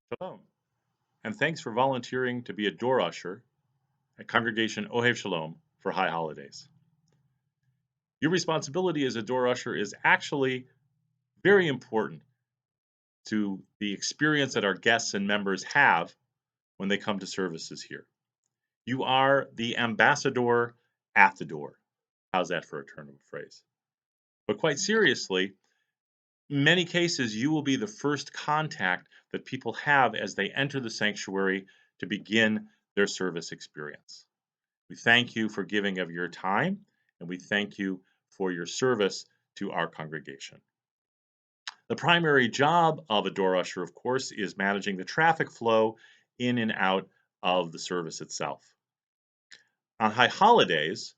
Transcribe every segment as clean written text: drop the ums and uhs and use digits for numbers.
Shalom, and thanks for volunteering to be a door usher at Congregation Ohev Shalom for High Holidays. Your responsibility as a door usher is actually very important to the experience that our guests and members have when they come to services here. You are the ambassador at the door. How's that for a turn of phrase? But quite seriously, in many cases, you will be the first contact that people have as they enter the sanctuary to begin their service experience. We thank you for giving of your time, and we thank you for your service to our congregation. The primary job of a door usher, of course, is managing the traffic flow in and out of the service itself. On high holidays,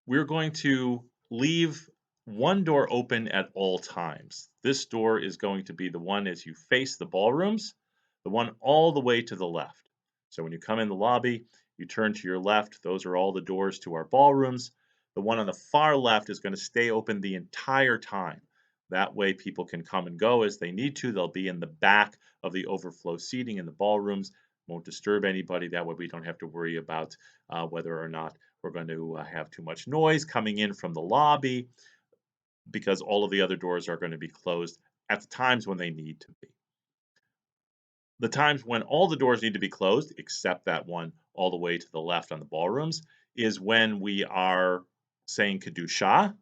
we're going to leave one door open at all times. This door is going to be the one as you face the ballrooms, the one all the way to the left. So when you come in the lobby, you turn to your left. Those are all the doors to our ballrooms. The one on the far left is going to stay open the entire time. That way people can come and go as they need to. They'll be in the back of the overflow seating in the ballrooms. Won't disturb anybody. That way we don't have to worry about whether or not we're going to have too much noise coming in from the lobby because all of the other doors are going to be closed at the times when they need to be. The times when all the doors need to be closed, except that one all the way to the left on the ballrooms, is when we are saying Kedusha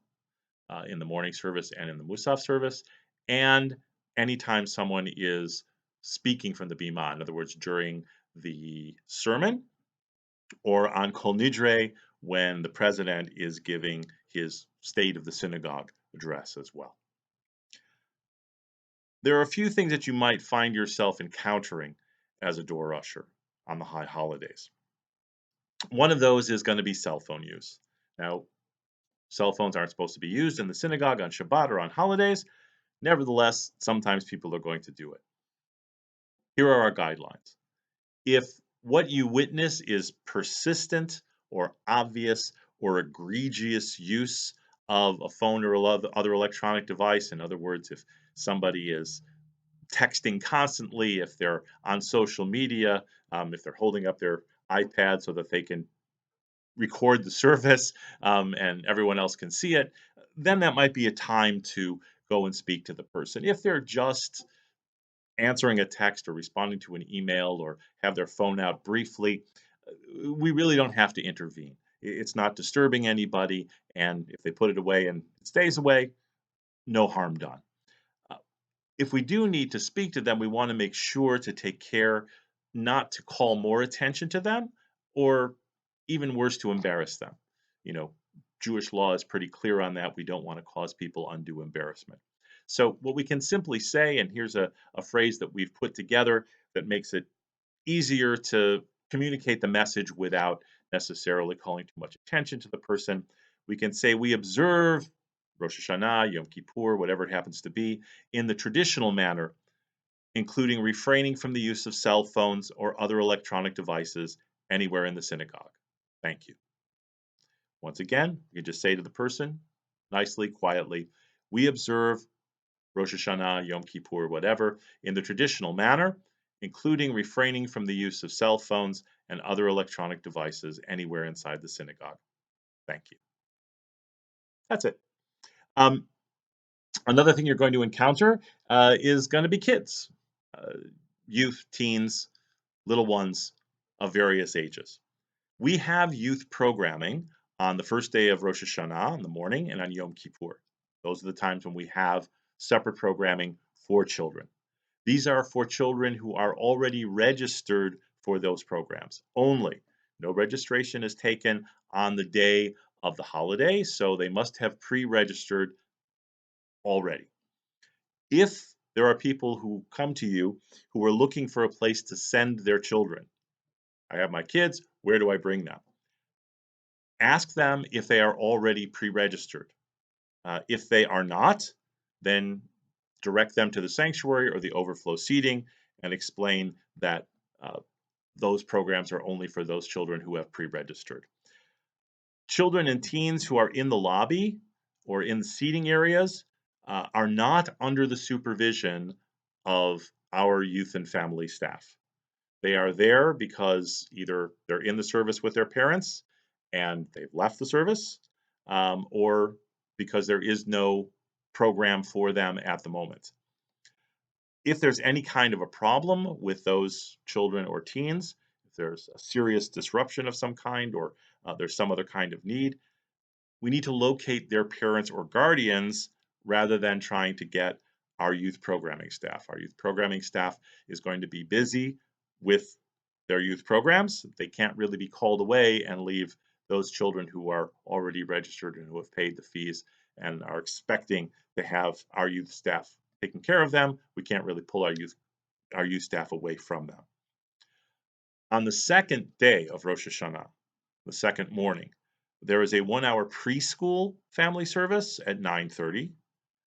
in the morning service and in the Musaf service, and anytime someone is speaking from the Bima, in other words, during the sermon, or on Kol Nidre when the president is giving his State of the Synagogue address as well. There are a few things that you might find yourself encountering as a door usher on the high holidays. One of those is going to be cell phone use. Now, cell phones aren't supposed to be used in the synagogue on Shabbat or on holidays. Nevertheless, sometimes people are going to do it. Here are our guidelines. If what you witness is persistent or obvious or egregious use of a phone or other electronic device, in other words, if somebody is texting constantly, if they're on social media, if they're holding up their iPad so that they can record the service and everyone else can see it, then that might be a time to go and speak to the person. If they're just answering a text or responding to an email or have their phone out briefly, we really don't have to intervene. It's not disturbing anybody, and if they put it away and it stays away, no harm done. Uh, if we do need to speak to them, we want to make sure to take care not to call more attention to them or even worse, to embarrass them. You know, Jewish law is pretty clear on that. We don't want to cause people undue embarrassment. So, what we can simply say, and here's a phrase that we've put together that makes it easier to communicate the message without necessarily calling too much attention to the person. We can say, we observe Rosh Hashanah, Yom Kippur, whatever it happens to be, in the traditional manner, including refraining from the use of cell phones or other electronic devices anywhere in the synagogue. Thank you. Once again, you just say to the person, nicely, quietly, we observe Rosh Hashanah, Yom Kippur, whatever, in the traditional manner, including refraining from the use of cell phones and other electronic devices anywhere inside the synagogue. Thank you. That's it. Um, Another thing you're going to encounter is going to be kids, uh, youth, teens, little ones of various ages. We have youth programming on the first day of Rosh Hashanah in the morning and on Yom Kippur. Those are the times when we have separate programming for children. These are for children who are already registered for those programs only. No registration is taken on the day of the holiday, so they must have pre-registered already. If there are people who come to you who are looking for a place to send their children, I have my kids, where do I bring them? Ask them if they are already pre-registered. If they are not, then direct them to the sanctuary or the overflow seating and explain that those programs are only for those children who have pre-registered. Children and teens who are in the lobby or in the seating areas are not under the supervision of our youth and family staff. They are there because either they're in the service with their parents and they've left the service, or because there is no program for them at the moment. If there's any kind of a problem with those children or teens, if there's a serious disruption of some kind, or there's some other kind of need, we need to locate their parents or guardians rather than trying to get our youth programming staff. Our youth programming staff is going to be busy with their youth programs. They can't really be called away and leave those children who are already registered and who have paid the fees and are expecting to have our youth staff taking care of them. We can't really pull our youth staff away from them. On the second day of Rosh Hashanah, the second morning, there is a 1-hour preschool family service at 9:30.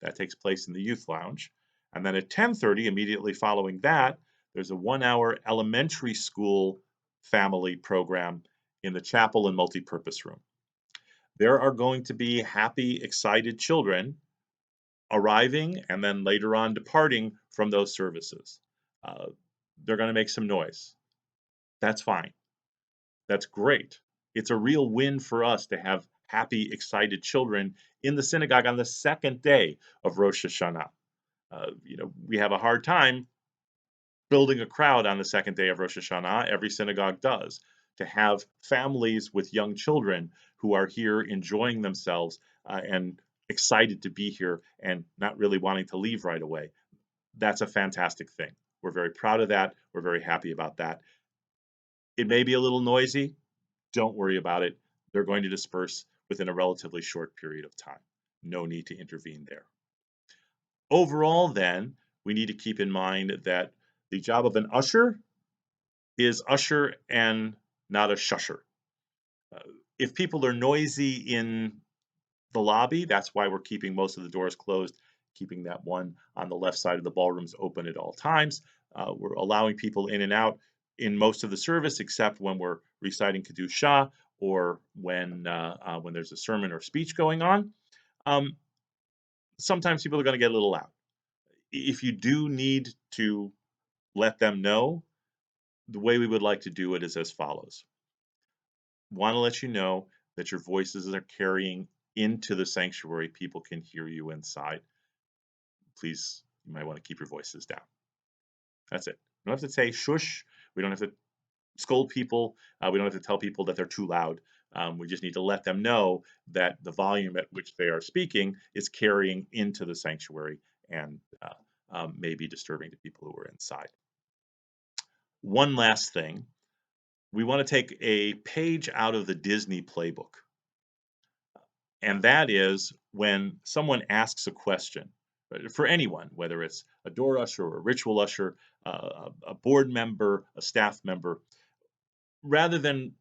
That takes place in the youth lounge. And then at 10:30, immediately following that, there's a 1-hour elementary school family program in the chapel and multipurpose room. There are going to be happy, excited children arriving and then later on departing from those services. They're going to make some noise. That's fine. That's great. It's a real win for us to have happy, excited children in the synagogue on the second day of Rosh Hashanah. We have a hard time building a crowd on the second day of Rosh Hashanah. Every synagogue does. To have families with young children who are here enjoying themselves and excited to be here and not really wanting to leave right away. That's a fantastic thing. We're very proud of that. We're very happy about that. It may be a little noisy. Don't worry about it. They're going to disperse within a relatively short period of time. No need to intervene there. Overall, then, we need to keep in mind that the job of an usher is usher and not a shusher. If people are noisy in the lobby, that's why we're keeping most of the doors closed, keeping that one on the left side of the ballrooms open at all times. We're allowing people in and out in most of the service, except when we're reciting Kedusha or when there's a sermon or speech going on. Sometimes people are going to get a little loud. If you do need to let them know, the way we would like to do it is as follows. Want to let you know that your voices are carrying into the sanctuary. People can hear you inside. Please, you might want to keep your voices down. That's it. We don't have to say shush. We don't have to scold people. We don't have to tell people that they're too loud. We just need to let them know that the volume at which they are speaking is carrying into the sanctuary and may be disturbing to people who are inside. One last thing. We want to take a page out of the Disney playbook. And that is when someone asks a question for anyone, whether it's a door usher or a ritual usher, a board member, a staff member, rather than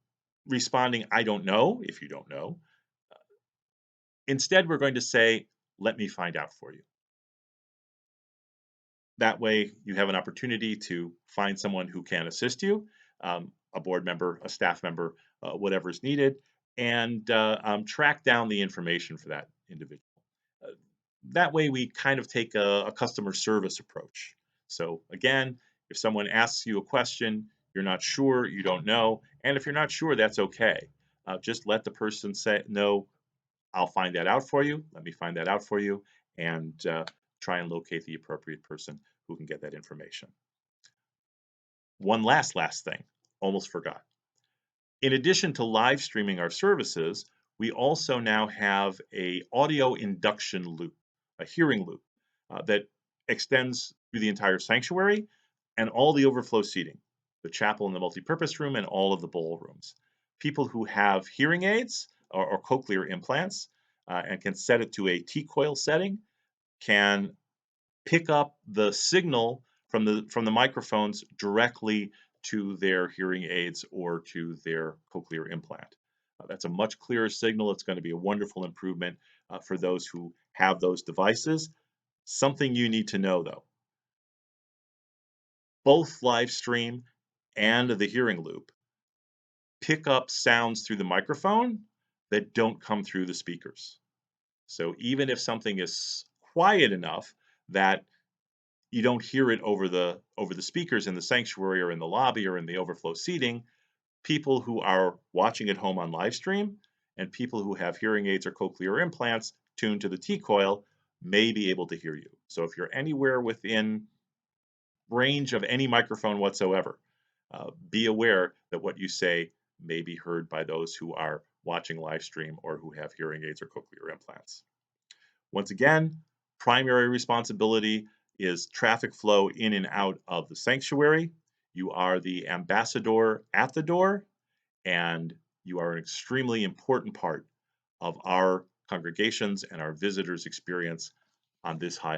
responding, I don't know, if you don't know, instead we're going to say, let me find out for you. That way you have an opportunity to find someone who can assist you, a board member, a staff member, whatever is needed, and track down the information for that individual. That way we kind of take a customer service approach. So again, if someone asks you a question, you're not sure, you don't know, and if you're not sure, that's okay. Just let the person say, no, I'll find that out for you, let me find that out for you, and try and locate the appropriate person who can get that information. One last thing, almost forgot. In addition to live streaming our services, we also now have a audio induction loop, a hearing loop that extends through the entire sanctuary and all the overflow seating, the chapel and the multipurpose room and all of the ballrooms. People who have hearing aids or cochlear implants and can set it to a T-coil setting can pick up the signal from the microphones directly to their hearing aids or to their cochlear implant. That's a much clearer signal. It's going to be a wonderful improvement for those who have those devices. Something you need to know, though. Both live stream and the hearing loop pick up sounds through the microphone that don't come through the speakers. So even if something is quiet enough that you don't hear it over the speakers in the sanctuary or in the lobby or in the overflow seating. People who are watching at home on live stream and people who have hearing aids or cochlear implants tuned to the T-coil may be able to hear you. So if you're anywhere within range of any microphone whatsoever, be aware that what you say may be heard by those who are watching live stream or who have hearing aids or cochlear implants. Once again, primary responsibility is traffic flow in and out of the sanctuary. You are the ambassador at the door, and you are an extremely important part of our congregations and our visitors' experience on this high